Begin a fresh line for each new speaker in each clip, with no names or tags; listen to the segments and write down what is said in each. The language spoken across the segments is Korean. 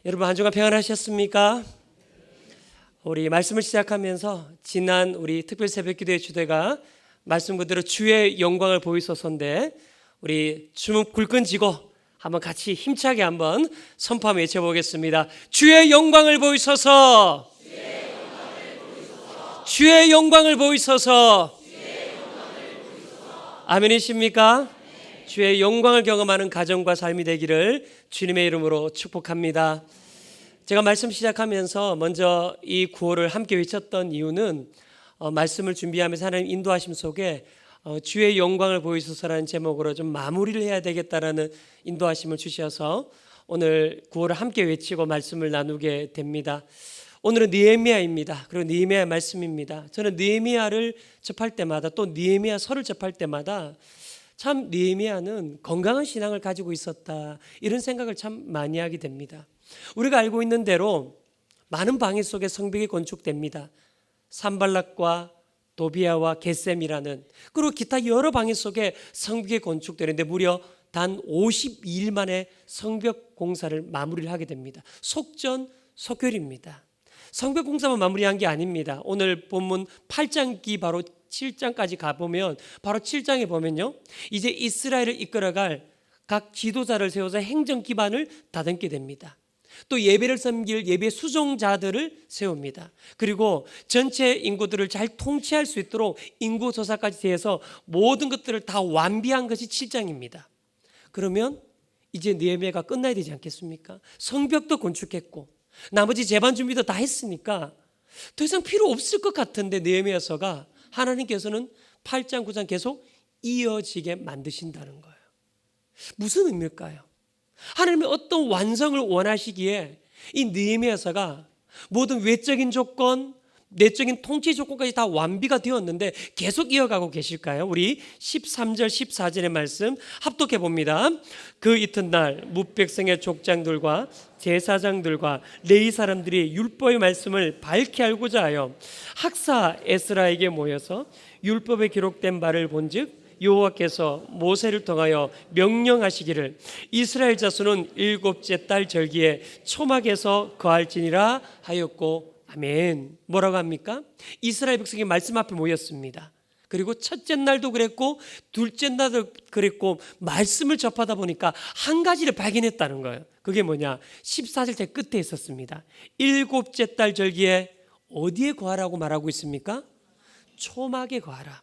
여러분 한 주간 평안하셨습니까? 우리 말씀을 시작하면서 지난 우리 특별 새벽기도의 주제가 말씀 그대로 주의 영광을 보이소서인데, 우리 주먹 불끈 쥐고 한번 같이 힘차게 한번 선포하며 외쳐보겠습니다. 주의 영광을 보이소서. 주의 영광을 보이소서. 아멘이십니까? 주의 영광을 경험하는 가정과 삶이 되기를 주님의 이름으로 축복합니다. 제가 말씀 시작하면서 먼저 이 구호를 함께 외쳤던 이유는 말씀을 준비하면서 하나님 인도하심 속에 주의 영광을 보이소서라는 제목으로 좀 마무리를 해야 되겠다라는 인도하심을 주셔서 오늘 구호를 함께 외치고 말씀을 나누게 됩니다. 오늘은 느헤미야입니다. 그리고 느헤미야 말씀입니다. 저는 느헤미야를 접할 때마다, 또 느헤미야서를 접할 때마다 참 느헤미야는 건강한 신앙을 가지고 있었다, 이런 생각을 참 많이 하게 됩니다. 우리가 알고 있는 대로 많은 방해 속에 성벽이 건축됩니다. 산발락과 도비아와 겟셈이라는, 그리고 기타 여러 방해 속에 성벽이 건축되는데 무려 단 52일 만에 성벽 공사를 마무리를 하게 됩니다. 속전속결입니다. 성벽 공사만 마무리한 게 아닙니다. 오늘 본문 8장기 바로 7장까지 가보면, 바로 7장에 보면요, 이제 이스라엘을 이끌어갈 각 지도자를 세워서 행정 기반을 다듬게 됩니다. 또 예배를 섬길 예배 수종자들을 세웁니다. 그리고 전체 인구들을 잘 통치할 수 있도록 인구 조사까지 대해서 모든 것들을 다 완비한 것이 7장입니다. 그러면 이제 느헤미야가 끝나야 되지 않겠습니까? 성벽도 건축했고 나머지 제반 준비도 다 했으니까 더 이상 필요 없을 것 같은데, 느헤미야서가 하나님께서는 8장 9장 계속 이어지게 만드신다는 거예요. 무슨 의미일까요? 하나님이 어떤 완성을 원하시기에 이 느헤미야서가 모든 외적인 조건, 내적인 통치 조건까지 다 완비가 되었는데 계속 이어가고 계실까요? 우리 13절 14절의 말씀 합독해 봅니다. 그 이튿날 뭇백성의 족장들과 제사장들과 레위 사람들이 율법의 말씀을 밝히 알고자 하여 학사 에스라에게 모여서 율법에 기록된 바를 본즉 여호와께서 모세를 통하여 명령하시기를 이스라엘 자손은 일곱째 달 절기에 초막에서 거할지니라 하였고, 아멘. 뭐라고 합니까? 이스라엘 백성이 말씀 앞에 모였습니다. 그리고 첫째 날도 그랬고 둘째 날도 그랬고 말씀을 접하다 보니까 한 가지를 발견했다는 거예요. 그게 뭐냐? 14절째 끝에 있었습니다. 일곱째 달 절기에 어디에 거하라고 말하고 있습니까? 초막에 거하라.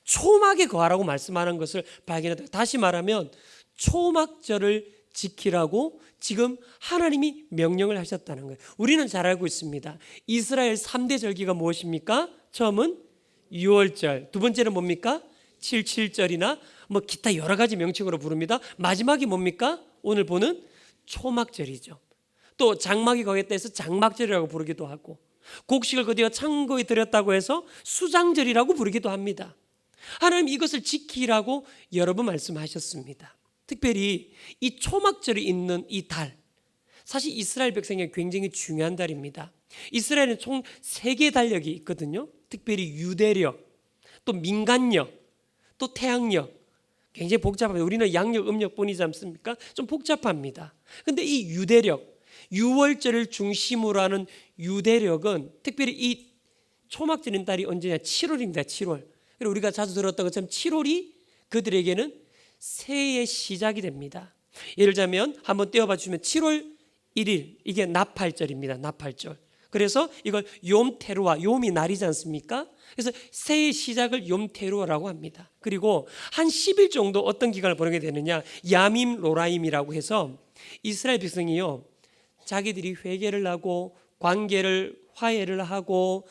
초막에 거하라고 말씀하는 것을 발견했다. 다시 말하면 초막절을 지키라고 지금 하나님이 명령을 하셨다는 거예요. 우리는 잘 알고 있습니다. 이스라엘 3대 절기가 무엇입니까? 처음은 유월절, 두 번째는 뭡니까? 77절이나 뭐 기타 여러 가지 명칭으로 부릅니다. 마지막이 뭡니까? 오늘 보는 초막절이죠. 또 장막이 거기에 해서 장막절이라고 부르기도 하고, 곡식을 거두어 창고에 들였다고 해서 수장절이라고 부르기도 합니다. 하나님 이것을 지키라고 여러 번 말씀하셨습니다. 특별히 이 초막절이 있는 이 달, 사실 이스라엘 백성에게 굉장히 중요한 달입니다. 이스라엘은 총 3개의 달력이 있거든요. 특별히 유대력, 또 민간력, 또 태양력. 굉장히 복잡합니다. 우리는 양력, 음력뿐이지 않습니까? 좀 복잡합니다. 그런데 이 유대력, 유월절을 중심으로 하는 유대력은 특별히 이 초막절인 달이 언제냐? 7월입니다. 7월. 그리고 우리가 자주 들었던 것처럼 7월이 그들에게는 새해의 시작이 됩니다. 예를 들자면 한번 떼어봐 주시면 7월 1일, 이게 나팔절입니다. 나팔절. 그래서 이걸 욤테루아, 욤이 날이지 않습니까? 그래서 새해의 시작을 욤테루아라고 합니다. 그리고 한 10일 정도 어떤 기간을 보내게 되느냐, 야밈 로라임이라고 해서 이스라엘 백성이요, 자기들이 회개를 하고 관계를 화해를 하고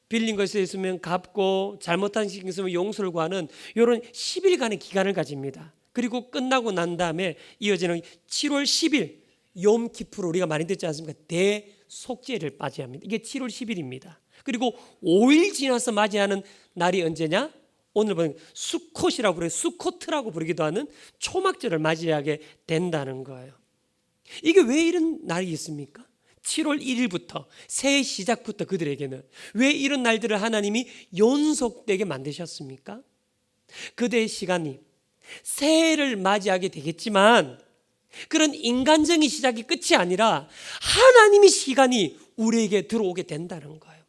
빌린 것에 있으면 갚고 잘못한 것 있으면 용서를 구하는 이런 10일간의 기간을 가집니다. 그리고 끝나고 난 다음에 이어지는 7월 10일 욤키프르, 우리가 많이 듣지 않습니까? 대속죄를 맞이해야 합니다. 이게 7월 10일입니다. 그리고 5일 지나서 맞이하는 날이 언제냐? 오늘 보면 수콧이라고 부르고 수코트라고 부르기도 하는 초막절을 맞이하게 된다는 거예요. 이게 왜 이런 날이 있습니까? 7월 1일부터 새해 시작부터 그들에게는 왜 이런 날들을 하나님이 연속되게 만드셨습니까? 그대의 시간이 새해를 맞이하게 되겠지만 그런 인간적인 시작이 끝이 아니라 하나님의 시간이 우리에게 들어오게 된다는 거예요.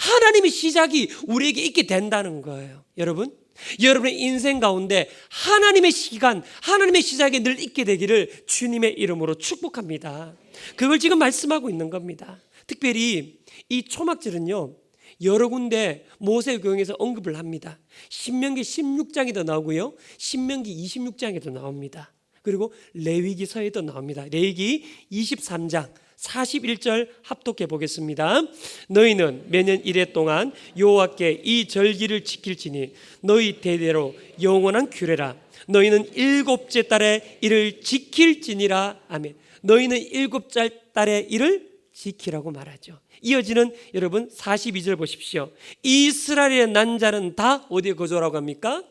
하나님의 시작이 우리에게 있게 된다는 거예요. 여러분의 인생 가운데 하나님의 시간, 하나님의 시작이 늘 있게 되기를 주님의 이름으로 축복합니다. 그걸 지금 말씀하고 있는 겁니다. 특별히 이 초막절은요, 여러 군데 모세오경에서 언급을 합니다. 신명기 16장에도 나오고요, 신명기 26장에도 나옵니다. 그리고 레위기서에도 나옵니다. 레위기 23장 41절 합독해 보겠습니다. 너희는 매년 이래 동안 여호와께 이 절기를 지킬지니 너희 대대로 영원한 규례라. 너희는 일곱째 달에 이를 지킬지니라. 아멘. 너희는 일곱째 달에 이를 지키라고 말하죠. 이어지는 여러분 42절 보십시오. 이스라엘의 난 자는 다 어디에 거주하라고 합니까?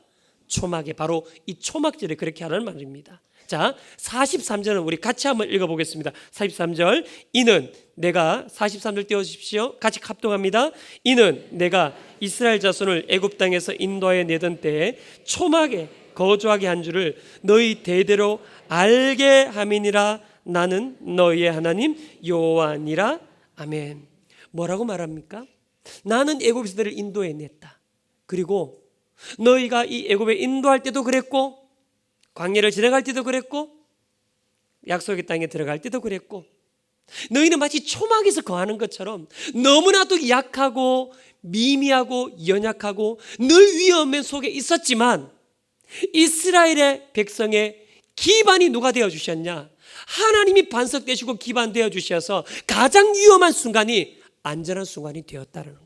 초막에, 바로 이 초막절에 그렇게 하라는 말입니다. 자, 43절은 우리 같이 한번 읽어보겠습니다. 43절, 이는 내가, 43절 띄워주십시오. 같이 합동합니다. 이는 내가 이스라엘 자손을 애굽 땅에서 인도하여 내던 때에 초막에 거주하게 한 줄을 너희 대대로 알게 함이니라. 나는 너희의 하나님 여호와니라. 아멘. 뭐라고 말합니까? 나는 애굽에서들을 인도해 냈다. 그리고 너희가 이 애굽에 인도할 때도 그랬고, 광야를 지나갈 때도 그랬고, 약속의 땅에 들어갈 때도 그랬고, 너희는 마치 초막에서 거하는 것처럼 너무나도 약하고 미미하고 연약하고 늘 위험한 속에 있었지만, 이스라엘의 백성의 기반이 누가 되어주셨냐? 하나님이 반석 되시고 기반 되어주셔서 가장 위험한 순간이 안전한 순간이 되었다는 거예요.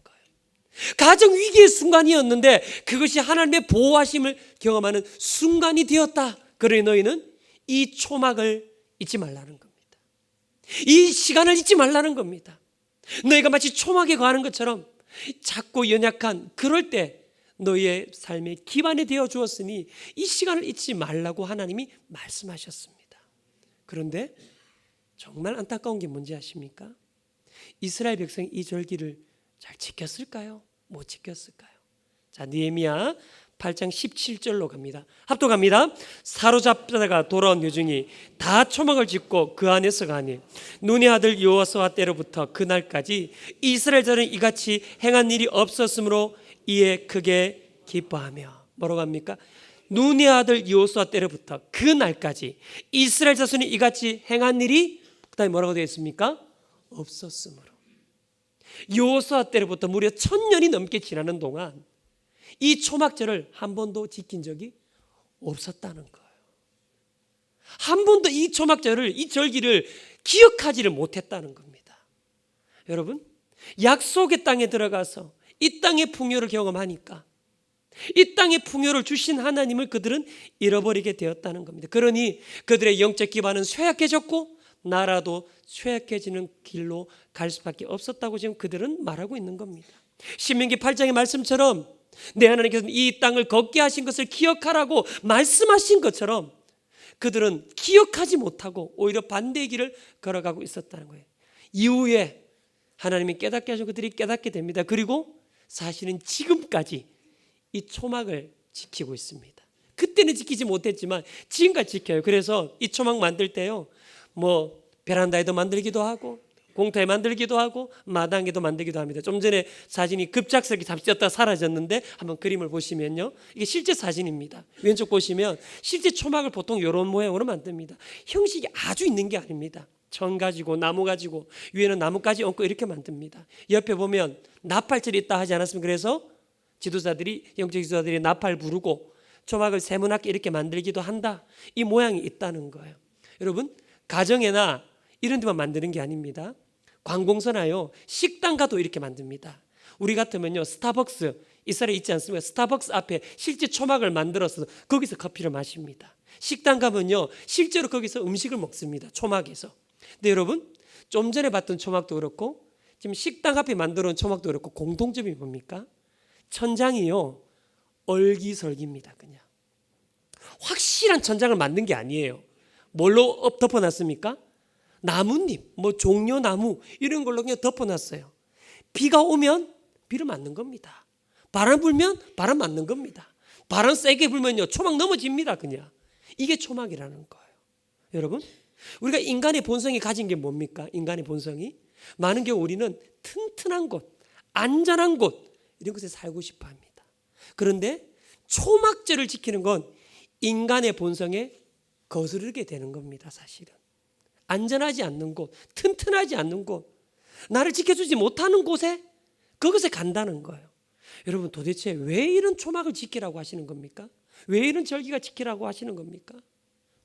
가장 위기의 순간이었는데 그것이 하나님의 보호하심을 경험하는 순간이 되었다. 그러니 너희는 이 초막을 잊지 말라는 겁니다. 이 시간을 잊지 말라는 겁니다. 너희가 마치 초막에 거하는 것처럼 작고 연약한 그럴 때 너희의 삶의 기반이 되어 주었으니 이 시간을 잊지 말라고 하나님이 말씀하셨습니다. 그런데 정말 안타까운 게 뭔지 아십니까? 이스라엘 백성이 이 절기를 잘 지켰을까요? 못 지켰을까요? 자, 느헤미야 8장 17절로 갑니다. 합독합니다. 사로잡다가 돌아온 여중이 다 초막을 짓고 그 안에서 가니 눈의 아들 여호수아 때로부터 그날까지 이스라엘 자는 이같이 행한 일이 없었으므로 이에 크게 기뻐하며. 뭐라고 합니까? 눈의 아들 여호수아 때로부터 그날까지 이스라엘 자손이 이같이 행한 일이 그다음에 뭐라고 되어 있습니까? 없었으므로. 여호수아 때로부터 무려 1000년이 넘게 지나는 동안 이 초막절을 한 번도 지킨 적이 없었다는 거예요. 한 번도 이 초막절을, 이 절기를 기억하지를 못했다는 겁니다. 여러분, 약속의 땅에 들어가서 이 땅의 풍요를 경험하니까 이 땅의 풍요를 주신 하나님을 그들은 잃어버리게 되었다는 겁니다. 그러니 그들의 영적 기반은 쇠약해졌고 나라도 쇠약해지는 길로 갈 수밖에 없었다고 지금 그들은 말하고 있는 겁니다. 신명기 8장의 말씀처럼 내 하나님께서는 이 땅을 걷게 하신 것을 기억하라고 말씀하신 것처럼 그들은 기억하지 못하고 오히려 반대의 길을 걸어가고 있었다는 거예요. 이후에 하나님이 깨닫게 하셔서 그들이 깨닫게 됩니다. 그리고 사실은 지금까지 이 초막을 지키고 있습니다. 그때는 지키지 못했지만 지금까지 지켜요. 그래서 이 초막 만들 때요, 뭐 베란다에도 만들기도 하고 공터에 만들기도 하고 마당에도 만들기도 합니다. 좀 전에 사진이 급작스럽게 잡혔다 사라졌는데 한번 그림을 보시면요, 이게 실제 사진입니다. 왼쪽 보시면 실제 초막을 보통 이런 모양으로 만듭니다. 형식이 아주 있는 게 아닙니다. 천 가지고 나무 가지고 위에는 나무까지 얹고 이렇게 만듭니다. 옆에 보면 나팔절이 있다 하지 않았습니까? 그래서 지도자들이, 영적 지도자들이 나팔 부르고 초막을 세모나게 이렇게 만들기도 한다. 이 모양이 있다는 거예요. 여러분, 가정에나 이런 데만 만드는 게 아닙니다. 관공서나요, 식당 가도 이렇게 만듭니다. 우리 같으면요, 스타벅스, 이스라엘에 있지 않습니까? 스타벅스 앞에 실제 초막을 만들어서 거기서 커피를 마십니다. 식당 가면요, 실제로 거기서 음식을 먹습니다. 초막에서. 근데 여러분, 좀 전에 봤던 초막도 그렇고 지금 식당 앞에 만들어 놓은 초막도 그렇고 공통점이 뭡니까? 천장이요, 얼기설기입니다. 그냥 확실한 천장을 만든 게 아니에요. 뭘로 덮어놨습니까? 나뭇잎, 뭐 종려나무 이런 걸로 그냥 덮어놨어요. 비가 오면 비를 맞는 겁니다. 바람 불면 바람 맞는 겁니다. 바람 세게 불면요, 초막 넘어집니다. 그냥 이게 초막이라는 거예요. 여러분, 우리가 인간의 본성이 가진 게 뭡니까? 인간의 본성이 많은 경우 우리는 튼튼한 곳, 안전한 곳 이런 곳에 살고 싶어 합니다. 그런데 초막절을 지키는 건 인간의 본성에 거스르게 되는 겁니다. 사실은 안전하지 않는 곳, 튼튼하지 않는 곳, 나를 지켜주지 못하는 곳에 그것에 간다는 거예요. 여러분 도대체 왜 이런 초막을 지키라고 하시는 겁니까? 왜 이런 절기가 지키라고 하시는 겁니까?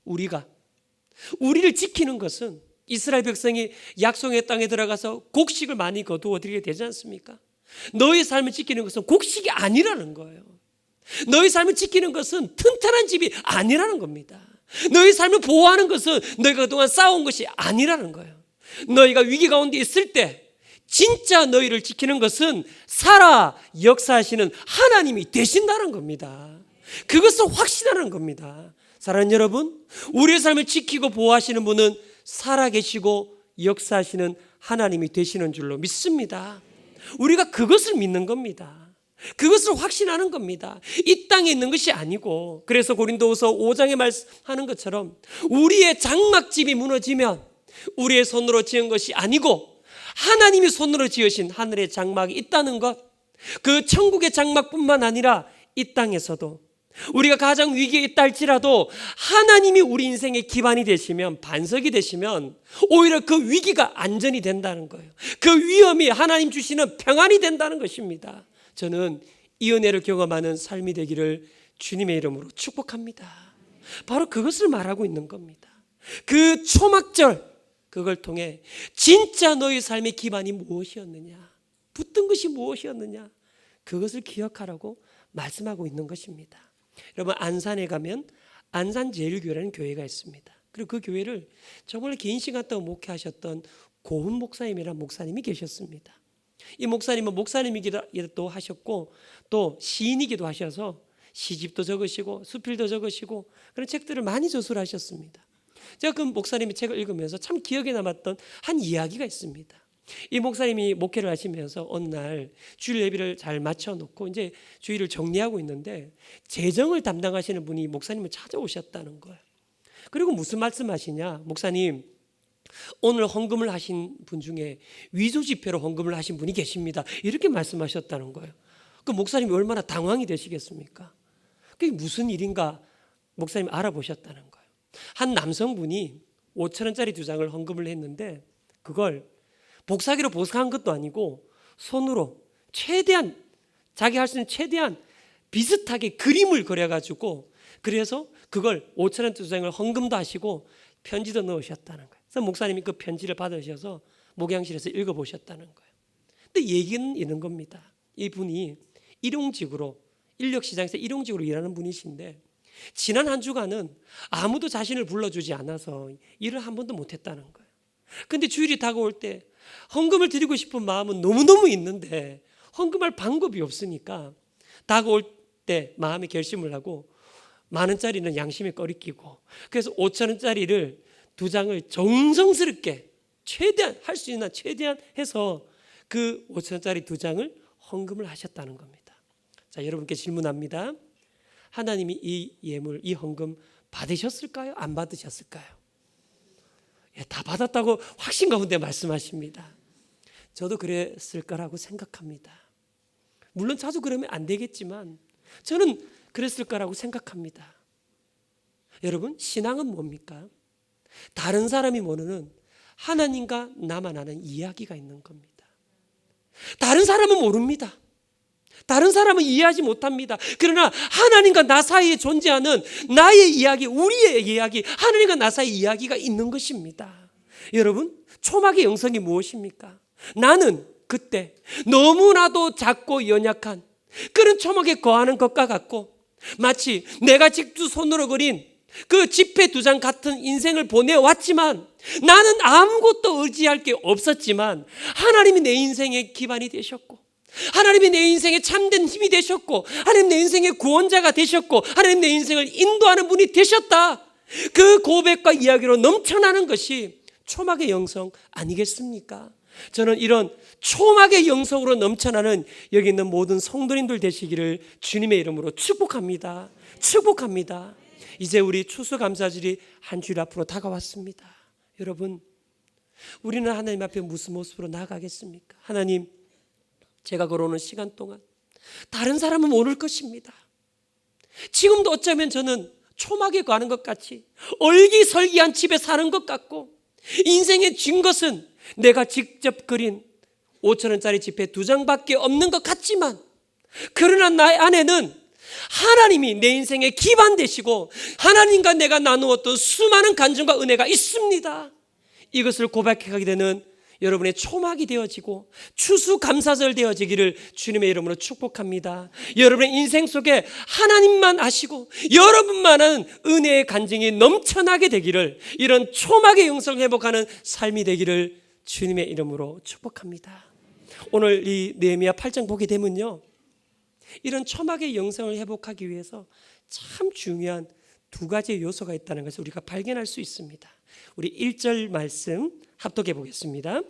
우리를 지키는 것은 이스라엘 백성이 약속의 땅에 들어가서 곡식을 많이 거두어 드리게 되지 않습니까? 너의 삶을 지키는 것은 곡식이 아니라는 거예요. 너의 삶을 지키는 것은 튼튼한 집이 아니라는 겁니다. 너의 삶을 보호하는 것은 너희가 그동안 쌓아온 것이 아니라는 거예요. 너희가 위기 가운데 있을 때 진짜 너희를 지키는 것은 살아 역사하시는 하나님이 되신다는 겁니다. 그것을 확신하는 겁니다. 사랑하는 여러분, 우리의 삶을 지키고 보호하시는 분은 살아계시고 역사하시는 하나님이 되시는 줄로 믿습니다. 우리가 그것을 믿는 겁니다. 그것을 확신하는 겁니다. 이 땅에 있는 것이 아니고, 그래서 고린도후서 5장에 말씀하는 것처럼 우리의 장막집이 무너지면 우리의 손으로 지은 것이 아니고 하나님이 손으로 지으신 하늘의 장막이 있다는 것, 그 천국의 장막뿐만 아니라 이 땅에서도 우리가 가장 위기에 있다 할지라도 하나님이 우리 인생의 기반이 되시면, 반석이 되시면 오히려 그 위기가 안전이 된다는 거예요. 그 위험이 하나님 주시는 평안이 된다는 것입니다. 저는 이 은혜를 경험하는 삶이 되기를 주님의 이름으로 축복합니다. 바로 그것을 말하고 있는 겁니다. 그 초막절, 그걸 통해 진짜 너의 삶의 기반이 무엇이었느냐, 붙든 것이 무엇이었느냐, 그것을 기억하라고 말씀하고 있는 것입니다. 여러분, 안산에 가면 안산제일교회라는 교회가 있습니다. 그리고 그 교회를 정말 긴 시간 동안 목회하셨던 고훈 목사님이라는 목사님이 계셨습니다. 이 목사님은 목사님이기도 하셨고 또 시인이기도 하셔서 시집도 적으시고 수필도 적으시고 그런 책들을 많이 저술하셨습니다. 제가 그 목사님의 책을 읽으면서 참 기억에 남았던 한 이야기가 있습니다. 이 목사님이 목회를 하시면서 어느 날 주일 예배를 잘 마쳐놓고 이제 주일을 정리하고 있는데 재정을 담당하시는 분이 목사님을 찾아오셨다는 거예요. 그리고 무슨 말씀하시냐, 목사님 오늘 헌금을 하신 분 중에 위조 지폐로 헌금을 하신 분이 계십니다, 이렇게 말씀하셨다는 거예요. 그 목사님이 얼마나 당황이 되시겠습니까? 그게 무슨 일인가 목사님이 알아보셨다는 거예요. 한 남성분이 5,000원짜리 2장을 헌금을 했는데 그걸 복사기로 복사한 것도 아니고 손으로 최대한 자기 할 수 있는 최대한 비슷하게 그림을 그려가지고, 그래서 그걸 5,000원 2장을 헌금도 하시고 편지도 넣으셨다는 거예요. 그래서 목사님이 그 편지를 받으셔서 목양실에서 읽어보셨다는 거예요. 근데 얘기는 이런 겁니다. 이분이 일용직으로, 인력시장에서 일용직으로 일하는 분이신데 지난 한 주간은 아무도 자신을 불러주지 않아서 일을 한 번도 못했다는 거예요. 근데 주일이 다가올 때 헌금을 드리고 싶은 마음은 너무너무 있는데 헌금할 방법이 없으니까 다가올 때 마음의 결심을 하고 10,000원짜리는 양심에 꺼리끼고, 그래서 5,000원짜리를 2장을 정성스럽게 최대한 할 수 있는 최대한 해서 그 5,000원짜리 2장을 헌금을 하셨다는 겁니다. 자, 여러분께 질문합니다. 하나님이 이 예물, 이 헌금 받으셨을까요? 안 받으셨을까요? 예, 다 받았다고 확신 가운데 말씀하십니다. 저도 그랬을 거라고 생각합니다. 물론 자주 그러면 안 되겠지만 저는 그랬을 거라고 생각합니다. 여러분, 신앙은 뭡니까? 다른 사람이 모르는 하나님과 나만 아는 이야기가 있는 겁니다. 다른 사람은 모릅니다. 다른 사람은 이해하지 못합니다. 그러나 하나님과 나 사이에 존재하는 나의 이야기, 우리의 이야기, 하나님과 나 사이의 이야기가 있는 것입니다. 여러분, 초막의 영성이 무엇입니까? 나는 그때 너무나도 작고 연약한 그런 초막에 거하는 것과 같고, 마치 내가 직접 손으로 그린 그 지폐 2장 같은 인생을 보내왔지만 나는 아무것도 의지할 게 없었지만 하나님이 내 인생의 기반이 되셨고, 하나님이 내 인생의 참된 힘이 되셨고, 하나님 내 인생의 구원자가 되셨고, 하나님 내 인생을 인도하는 분이 되셨다, 그 고백과 이야기로 넘쳐나는 것이 초막의 영성 아니겠습니까? 저는 이런 초막의 영성으로 넘쳐나는 여기 있는 모든 성도님들 되시기를 주님의 이름으로 축복합니다. 축복합니다. 이제 우리 추수감사절이 한 주일 앞으로 다가왔습니다. 여러분, 우리는 하나님 앞에 무슨 모습으로 나아가겠습니까? 하나님, 제가 걸어오는 시간 동안 다른 사람은 모를 것입니다. 지금도 어쩌면 저는 초막에 가는 것 같이 얼기설기한 집에 사는 것 같고, 인생에 쥔 것은 내가 직접 그린 5,000원짜리 지폐 2장밖에 없는 것 같지만, 그러나 나의 안에는 하나님이 내 인생의 기반 되시고 하나님과 내가 나누었던 수많은 간증과 은혜가 있습니다. 이것을 고백하게 되는 여러분의 초막이 되어지고 추수감사절 되어지기를 주님의 이름으로 축복합니다. 여러분의 인생 속에 하나님만 아시고 여러분만은 은혜의 간증이 넘쳐나게 되기를, 이런 초막의 영성을 회복하는 삶이 되기를 주님의 이름으로 축복합니다. 오늘 이 느헤미야 8장 보게 되면요, 이런 초막의 영성을 회복하기 위해서 참 중요한 2가지의 요소가 있다는 것을 우리가 발견할 수 있습니다. 우리 1절 말씀 합독해 보겠습니다.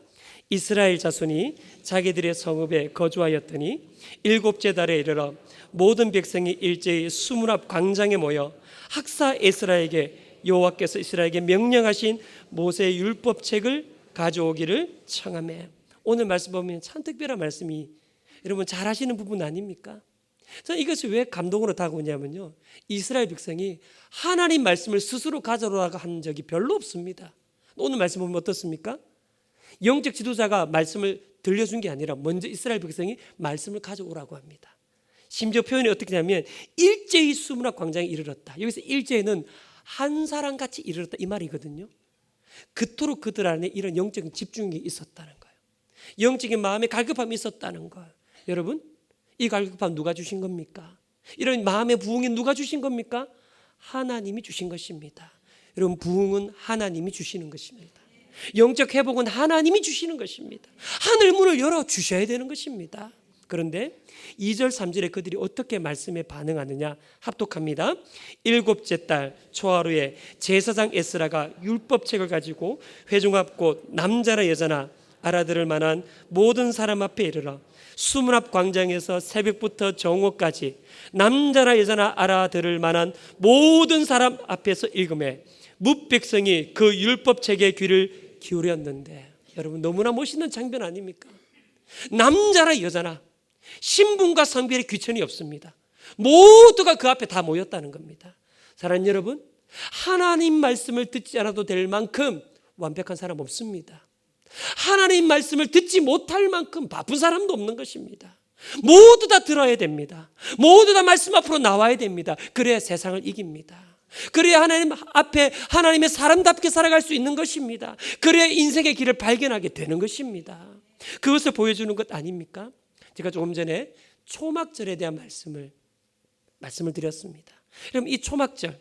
이스라엘 자손이 자기들의 성읍에 거주하였더니 7째 달에 이르러 모든 백성이 일제히 수문 앞 광장에 모여 학사 에스라에게 여호와께서 이스라엘에게 명령하신 모세의 율법책을 가져오기를 청하매. 오늘 말씀 보면 참 특별한 말씀이 여러분 잘 아시는 부분 아닙니까? 저는 이것이 왜 감동으로 다가오냐면요, 이스라엘 백성이 하나님 말씀을 스스로 가져오라고 한 적이 별로 없습니다. 오늘 말씀 보면 어떻습니까? 영적 지도자가 말씀을 들려준 게 아니라 먼저 이스라엘 백성이 말씀을 가져오라고 합니다. 심지어 표현이 어떻게 하냐면 일제히 수문 앞 광장에 이르렀다. 여기서 일제는 한 사람 같이 이르렀다 이 말이거든요. 그토록 그들 안에 이런 영적인 집중이 있었다는 거예요. 영적인 마음에 갈급함이 있었다는 거예요. 여러분, 이 갈급함 누가 주신 겁니까? 이런 마음의 부흥이 누가 주신 겁니까? 하나님이 주신 것입니다. 여러분, 부흥은 하나님이 주시는 것입니다. 영적 회복은 하나님이 주시는 것입니다. 하늘 문을 열어주셔야 되는 것입니다. 그런데 2절 3절에 그들이 어떻게 말씀에 반응하느냐 합독합니다. 7째 달 초하루에 제사장 에스라가 율법책을 가지고 회중 앞 곧 남자나 여자나 알아들을 만한 모든 사람 앞에 이르러 수문 앞 광장에서 새벽부터 정오까지 남자나 여자나 알아들을 만한 모든 사람 앞에서 읽음에 뭇백성이 그 율법책의 귀를 기울였는데, 여러분 너무나 멋있는 장면 아닙니까? 남자나 여자나 신분과 성별의 귀천이 없습니다. 모두가 그 앞에 다 모였다는 겁니다. 사랑하는 여러분, 하나님 말씀을 듣지 않아도 될 만큼 완벽한 사람 없습니다. 하나님 말씀을 듣지 못할 만큼 바쁜 사람도 없는 것입니다. 모두 다 들어야 됩니다. 모두 다 말씀 앞으로 나와야 됩니다. 그래야 세상을 이깁니다. 그래야 하나님 앞에 하나님의 사람답게 살아갈 수 있는 것입니다. 그래야 인생의 길을 발견하게 되는 것입니다. 그것을 보여주는 것 아닙니까? 제가 조금 전에 초막절에 대한 말씀을 드렸습니다. 그럼 이 초막절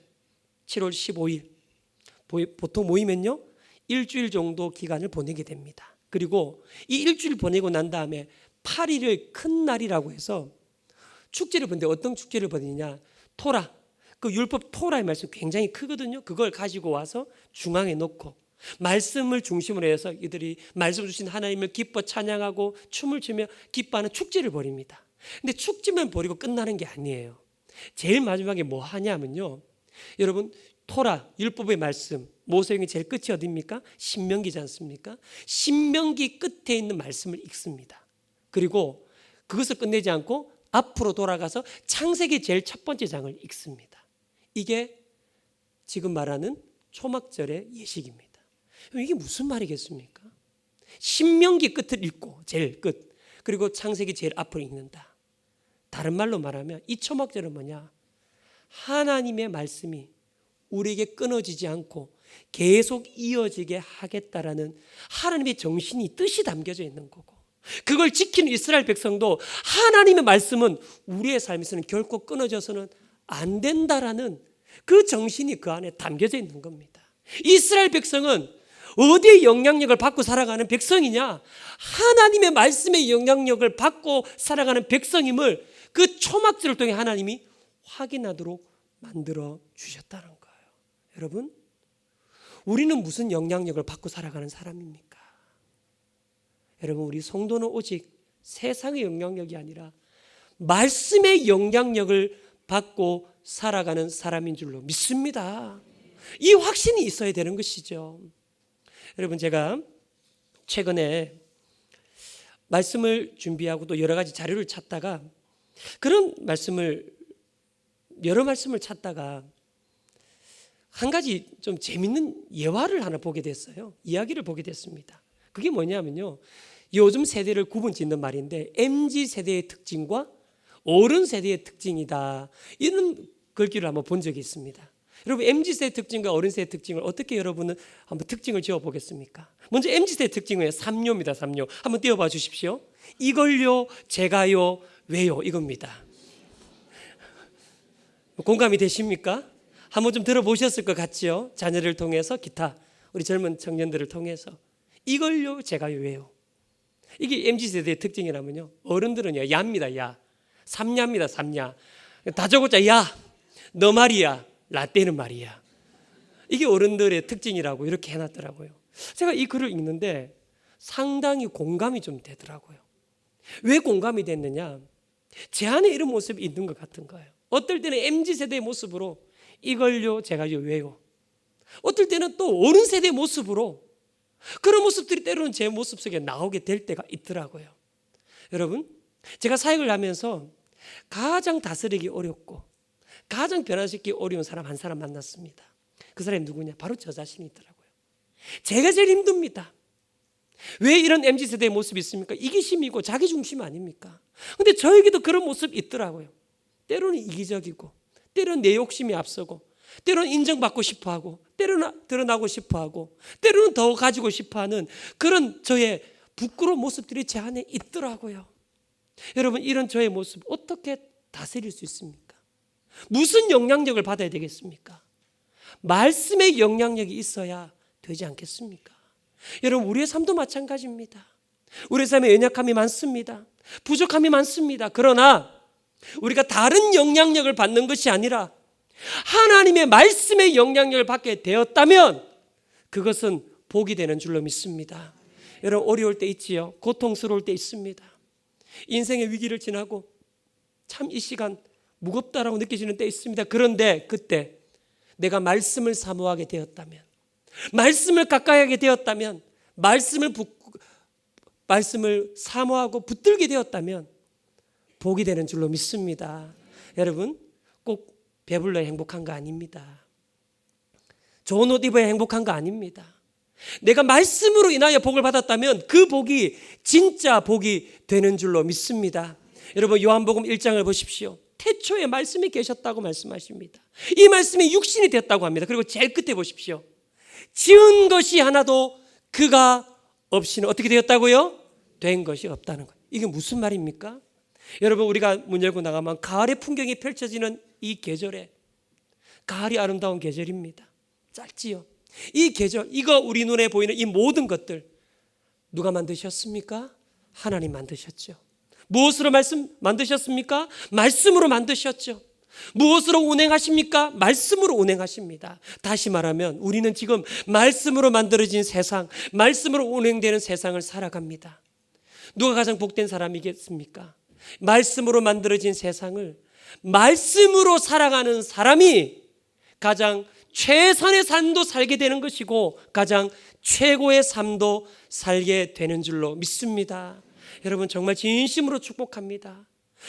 7월 15일 보통 모이면요 일주일 정도 기간을 보내게 됩니다. 그리고 이 일주일 보내고 난 다음에 8일을 큰 날이라고 해서 축제를 보는데, 어떤 축제를 벌이느냐, 토라, 그 율법 토라의 말씀 굉장히 크거든요. 그걸 가지고 와서 중앙에 놓고 말씀을 중심으로 해서 이들이 말씀 주신 하나님을 기뻐 찬양하고 춤을 추며 기뻐하는 축제를 벌입니다. 근데 축제만 벌이고 끝나는 게 아니에요. 제일 마지막에 뭐 하냐면요, 여러분 토라 율법의 말씀, 모세경의 제일 끝이 어디입니까? 신명기지 않습니까? 신명기 끝에 있는 말씀을 읽습니다. 그리고 그것을 끝내지 않고 앞으로 돌아가서 창세기 제일 첫 번째 장을 읽습니다. 이게 지금 말하는 초막절의 예식입니다. 이게 무슨 말이겠습니까? 신명기 끝을 읽고 제일 끝, 그리고 창세기 제일 앞을 읽는다. 다른 말로 말하면 이 초막절은 뭐냐, 하나님의 말씀이 우리에게 끊어지지 않고 계속 이어지게 하겠다라는 하나님의 정신이, 뜻이 담겨져 있는 거고, 그걸 지키는 이스라엘 백성도 하나님의 말씀은 우리의 삶에서는 결코 끊어져서는 안 된다라는 그 정신이 그 안에 담겨져 있는 겁니다. 이스라엘 백성은 어디에 영향력을 받고 살아가는 백성이냐, 하나님의 말씀의 영향력을 받고 살아가는 백성임을 그 초막절을 통해 하나님이 확인하도록 만들어 주셨다는 거예요. 여러분, 우리는 무슨 영향력을 받고 살아가는 사람입니까? 여러분, 우리 성도는 오직 세상의 영향력이 아니라 말씀의 영향력을 받고 살아가는 사람인 줄로 믿습니다. 이 확신이 있어야 되는 것이죠. 여러분, 제가 최근에 말씀을 준비하고 또 여러 가지 자료를 찾다가 여러 말씀을 찾다가 한 가지 좀 재밌는 예화를 하나 보게 됐어요. 이야기를 보게 됐습니다. 그게 뭐냐면요, 요즘 세대를 구분 짓는 말인데 MZ 세대의 특징과 어른 세대의 특징이다, 이런 글귀를 한번 본 적이 있습니다. 여러분, MZ 세대 특징과 어른 세대 특징을 어떻게 여러분은 한번 특징을 지어 보겠습니까? 먼저 MZ 세대 특징은 삼요입니다. 삼요. 한번 띄워봐 주십시오. 이걸요, 제가요, 왜요, 이겁니다. 공감이 되십니까? 한번 좀 들어보셨을 것 같지요? 자녀를 통해서, 기타 우리 젊은 청년들을 통해서 이걸요, 제가요, 왜요. 이게 MZ세대의 특징이라면요, 어른들은요, 야입니다. 야. 삼야입니다. 삼야. 다 적었자 야, 너 말이야, 라떼는 말이야. 이게 어른들의 특징이라고 이렇게 해놨더라고요. 제가 이 글을 읽는데 상당히 공감이 좀 되더라고요. 왜 공감이 됐느냐, 제 안에 이런 모습이 있는 것 같은 거예요. 어떨 때는 MZ세대의 모습으로 이걸요, 제가요, 왜요. 어떨 때는 또 어른 세대의 모습으로 그런 모습들이 때로는 제 모습 속에 나오게 될 때가 있더라고요. 여러분, 제가 사역을 하면서 가장 다스리기 어렵고 가장 변화시키기 어려운 사람 한 사람 만났습니다. 그 사람이 누구냐? 바로 저 자신이더라고요. 제가 제일 힘듭니다. 왜 이런 MZ세대의 모습이 있습니까? 이기심이고 자기중심 아닙니까? 근데 저에게도 그런 모습이 있더라고요. 때로는 이기적이고, 때로는 내 욕심이 앞서고, 때로는 인정받고 싶어하고, 때로는 드러나고 싶어하고, 때로는 더 가지고 싶어하는 그런 저의 부끄러운 모습들이 제 안에 있더라고요. 여러분, 이런 저의 모습 어떻게 다스릴 수 있습니까? 무슨 영향력을 받아야 되겠습니까? 말씀의 영향력이 있어야 되지 않겠습니까? 여러분, 우리의 삶도 마찬가지입니다. 우리의 삶에 연약함이 많습니다. 부족함이 많습니다. 그러나 우리가 다른 영향력을 받는 것이 아니라 하나님의 말씀의 영향력을 받게 되었다면 그것은 복이 되는 줄로 믿습니다. 여러분, 어려울 때 있지요. 고통스러울 때 있습니다. 인생의 위기를 지나고 참 이 시간 무겁다라고 느끼시는 때 있습니다. 그런데 그때 내가 말씀을 사모하게 되었다면, 말씀을 가까이 하게 되었다면, 말씀을 사모하고 붙들게 되었다면 복이 되는 줄로 믿습니다. 여러분, 꼭 배불러야 행복한 거 아닙니다. 좋은 옷 입어야 행복한 거 아닙니다. 내가 말씀으로 인하여 복을 받았다면 그 복이 진짜 복이 되는 줄로 믿습니다. 여러분, 요한복음 1장을 보십시오. 태초에 말씀이 계셨다고 말씀하십니다. 이 말씀이 육신이 되었다고 합니다. 그리고 제일 끝에 보십시오. 지은 것이 하나도 그가 없이는 어떻게 되었다고요? 된 것이 없다는 거예요. 이게 무슨 말입니까? 여러분, 우리가 문 열고 나가면 가을의 풍경이 펼쳐지는 이 계절에, 가을이 아름다운 계절입니다. 짧지요. 이 계절, 이거 우리 눈에 보이는 이 모든 것들 누가 만드셨습니까? 하나님 만드셨죠. 무엇으로 만드셨습니까? 말씀으로 만드셨죠. 무엇으로 운행하십니까? 말씀으로 운행하십니다. 다시 말하면 우리는 지금 말씀으로 만들어진 세상, 말씀으로 운행되는 세상을 살아갑니다. 누가 가장 복된 사람이겠습니까? 말씀으로 만들어진 세상을 말씀으로 살아가는 사람이 가장 최선의 삶도 살게 되는 것이고 가장 최고의 삶도 살게 되는 줄로 믿습니다. 여러분, 정말 진심으로 축복합니다.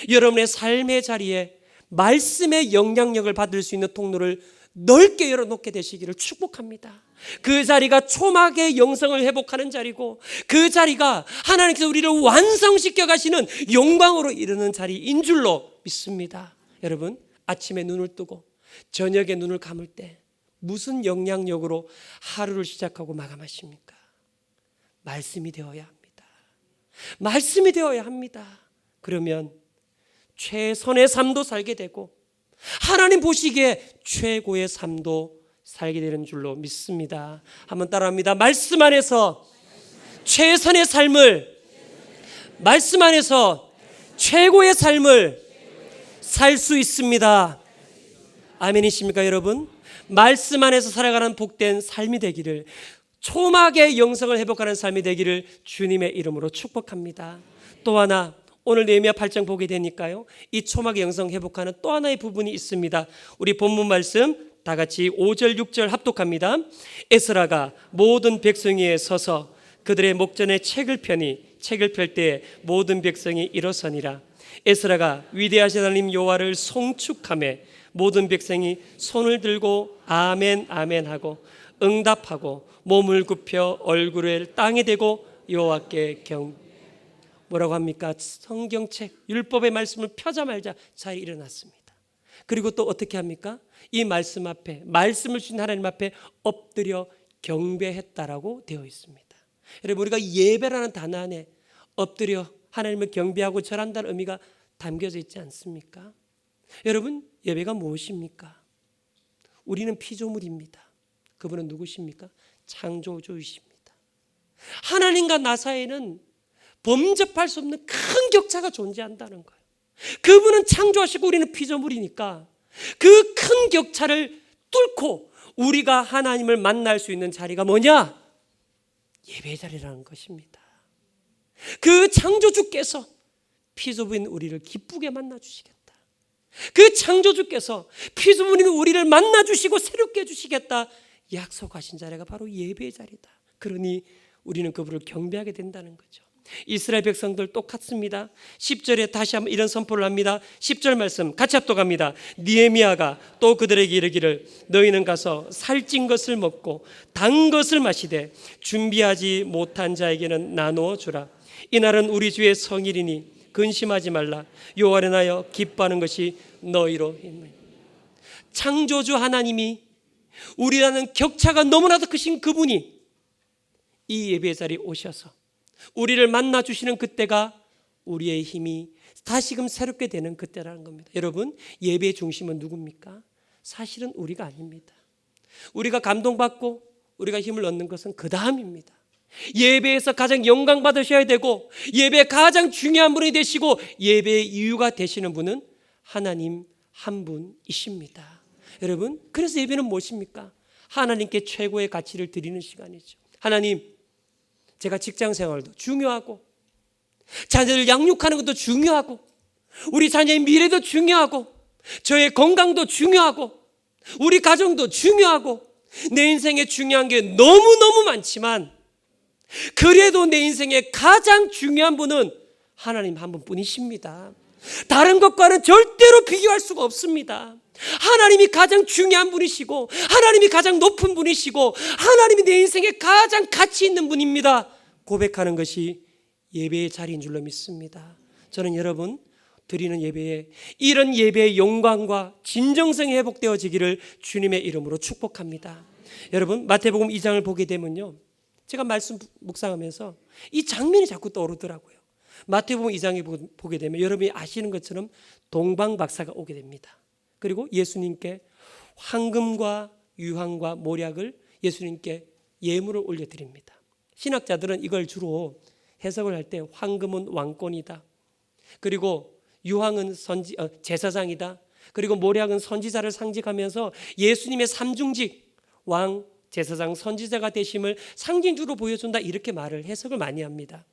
여러분의 삶의 자리에 말씀의 영향력을 받을 수 있는 통로를 넓게 열어놓게 되시기를 축복합니다. 그 자리가 초막의 영성을 회복하는 자리고, 그 자리가 하나님께서 우리를 완성시켜 가시는 영광으로 이르는 자리인 줄로 믿습니다. 여러분, 아침에 눈을 뜨고 저녁에 눈을 감을 때 무슨 영향력으로 하루를 시작하고 마감하십니까? 말씀이 되어야 합니다. 말씀이 되어야 합니다. 그러면 최선의 삶도 살게 되고 하나님 보시기에 최고의 삶도 살게 되는 줄로 믿습니다. 한번 따라합니다. 말씀 안에서 최선의 삶을, 말씀 안에서 최고의 삶을 살 수 있습니다. 아멘이십니까, 여러분? 말씀 안에서 살아가는 복된 삶이 되기를, 초막의 영성을 회복하는 삶이 되기를 주님의 이름으로 축복합니다. 또 하나, 오늘 느헤미야 8장 보게 되니까요, 이 초막의 영성 회복하는 또 하나의 부분이 있습니다. 우리 본문 말씀 다 같이 5절 6절 합독합니다. 에스라가 모든 백성 위에 서서 그들의 목전에 책을 펴니 책을 펼 때 모든 백성이 일어서니라. 에스라가 위대하신 하나님 여호와를 송축하매 모든 백성이 손을 들고 아멘 아멘 하고 응답하고 몸을 굽혀 얼굴을 땅에 대고 여호와께 뭐라고 합니까? 성경책 율법의 말씀을 펴자마자 잘 일어났습니다. 그리고 또 어떻게 합니까? 이 말씀 앞에 말씀을 주신 하나님 앞에 엎드려 경배했다라고 되어 있습니다. 여러분, 우리가 예배라는 단어 안에 엎드려 하나님을 경배하고 절한다는 의미가 담겨져 있지 않습니까? 여러분, 예배가 무엇입니까? 우리는 피조물입니다. 그분은 누구십니까? 창조주이십니다. 하나님과 나 사이에는 범접할 수 없는 큰 격차가 존재한다는 거예요. 그분은 창조하시고 우리는 피조물이니까 그 큰 격차를 뚫고 우리가 하나님을 만날 수 있는 자리가 뭐냐? 예배 자리라는 것입니다. 그 창조주께서 피조물인 우리를 기쁘게 만나주시겠다. 그 창조주께서 피조물인 우리를 만나주시고 새롭게 해주시겠다 약속하신 자리가 바로 예배의 자리다. 그러니 우리는 그분을 경배하게 된다는 거죠. 이스라엘 백성들 똑같습니다. 10절에 다시 한번 이런 선포를 합니다. 10절 말씀 같이 합독합니다. 느헤미야가 또 그들에게 이르기를 너희는 가서 살찐 것을 먹고 단 것을 마시되 준비하지 못한 자에게는 나누어 주라. 이날은 우리 주의 성일이니 근심하지 말라. 여호와를 인하여 기뻐하는 것이 너희로 있네. 창조주 하나님이 우리라는 격차가 너무나도 크신 그분이 이 예배 자리에 오셔서 우리를 만나주시는 그때가 우리의 힘이 다시금 새롭게 되는 그때라는 겁니다. 여러분, 예배의 중심은 누굽니까? 사실은 우리가 아닙니다. 우리가 감동받고 우리가 힘을 얻는 것은 그 다음입니다. 예배에서 가장 영광 받으셔야 되고 예배의 가장 중요한 분이 되시고 예배의 이유가 되시는 분은 하나님 한 분이십니다. 여러분, 그래서 예배는 무엇입니까? 하나님께 최고의 가치를 드리는 시간이죠. 하나님, 제가 직장 생활도 중요하고 자녀를 양육하는 것도 중요하고 우리 자녀의 미래도 중요하고 저의 건강도 중요하고 우리 가정도 중요하고 내 인생에 중요한 게 너무너무 많지만 그래도 내 인생에 가장 중요한 분은 하나님 한 분뿐이십니다. 다른 것과는 절대로 비교할 수가 없습니다. 하나님이 가장 중요한 분이시고 하나님이 가장 높은 분이시고 하나님이 내 인생에 가장 가치 있는 분입니다. 고백하는 것이 예배의 자리인 줄로 믿습니다. 저는 여러분 드리는 예배에 이런 예배의 영광과 진정성이 회복되어지기를 주님의 이름으로 축복합니다. 여러분, 마태복음 2장을 보게 되면요, 제가 말씀 묵상하면서 이 장면이 자꾸 떠오르더라고요. 마태복음 2장에 보게 되면 여러분이 아시는 것처럼 동방박사가 오게 됩니다. 그리고 예수님께 황금과 유황과 모략을 예수님께 예물을 올려드립니다. 신학자들은 이걸 주로 해석을 할 때 황금은 왕권이다, 그리고 유황은 제사장이다, 그리고 모략은 선지자를 상징하면서 예수님의 삼중직 왕, 제사장, 선지자가 되심을 상징주로 보여준다, 이렇게 말을 해석을 많이 합니다.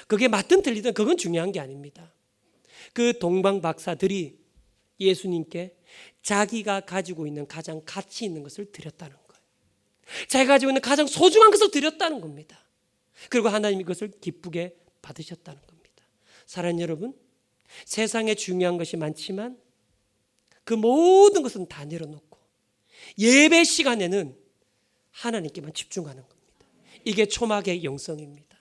그게 맞든 틀리든 그건 중요한 게 아닙니다. 그 동방박사들이 예수님께 자기가 가지고 있는 가장 가치 있는 것을 드렸다는 거예요. 자기가 가지고 있는 가장 소중한 것을 드렸다는 겁니다. 그리고 하나님이 그것을 기쁘게 받으셨다는 겁니다. 사랑하는 여러분, 세상에 중요한 것이 많지만 그 모든 것은 다 내려놓고 예배 시간에는 하나님께만 집중하는 겁니다. 이게 초막의 영성입니다.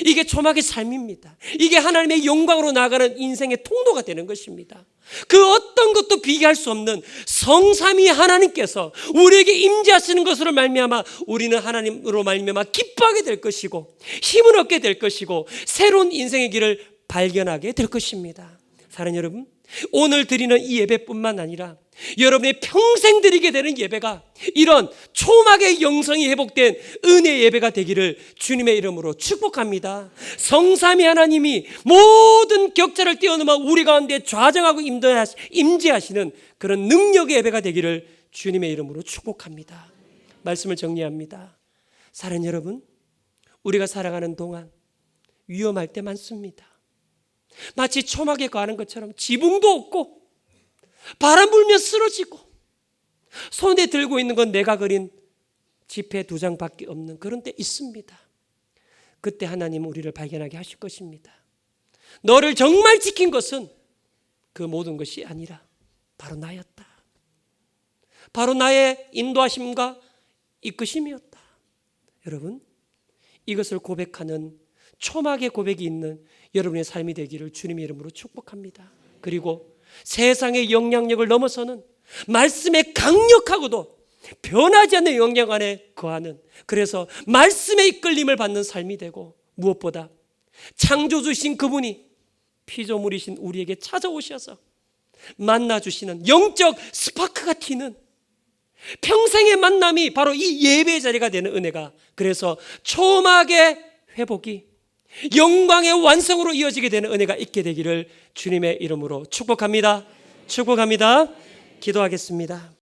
이게 초막의 삶입니다. 이게 하나님의 영광으로 나아가는 인생의 통로가 되는 것입니다. 그 어떤 것도 비교할 수 없는 성삼위 하나님께서 우리에게 임재하시는 것으로 말미암아 우리는 하나님으로 말미암아 기뻐하게 될 것이고 힘을 얻게 될 것이고 새로운 인생의 길을 발견하게 될 것입니다. 사랑하는 여러분, 오늘 드리는 이 예배뿐만 아니라 여러분의 평생 드리게 되는 예배가 이런 초막의 영성이 회복된 은혜의 예배가 되기를 주님의 이름으로 축복합니다. 성삼위 하나님이 모든 격차를 뛰어넘어 우리 가운데 좌정하고 임재하시는 그런 능력의 예배가 되기를 주님의 이름으로 축복합니다. 말씀을 정리합니다. 사랑하는 여러분, 우리가 살아가는 동안 위험할 때 많습니다. 마치 초막에 가는 것처럼 지붕도 없고 바람 불면 쓰러지고 손에 들고 있는 건 내가 그린 지폐 2장밖에 없는 그런 때 있습니다. 그때 하나님은 우리를 발견하게 하실 것입니다. 너를 정말 지킨 것은 그 모든 것이 아니라 바로 나였다. 바로 나의 인도하심과 이끄심이었다. 여러분, 이것을 고백하는 초막의 고백이 있는 여러분의 삶이 되기를 주님의 이름으로 축복합니다. 그리고 세상의 영향력을 넘어서는 말씀의 강력하고도 변하지 않는 영향 안에 거하는, 그래서 말씀의 이끌림을 받는 삶이 되고, 무엇보다 창조주신 그분이 피조물이신 우리에게 찾아오셔서 만나주시는 영적 스파크가 튀는 평생의 만남이 바로 이 예배의 자리가 되는 은혜가, 그래서 초막의 회복이 영광의 완성으로 이어지게 되는 은혜가 있게 되기를 주님의 이름으로 축복합니다. 축복합니다. 기도하겠습니다.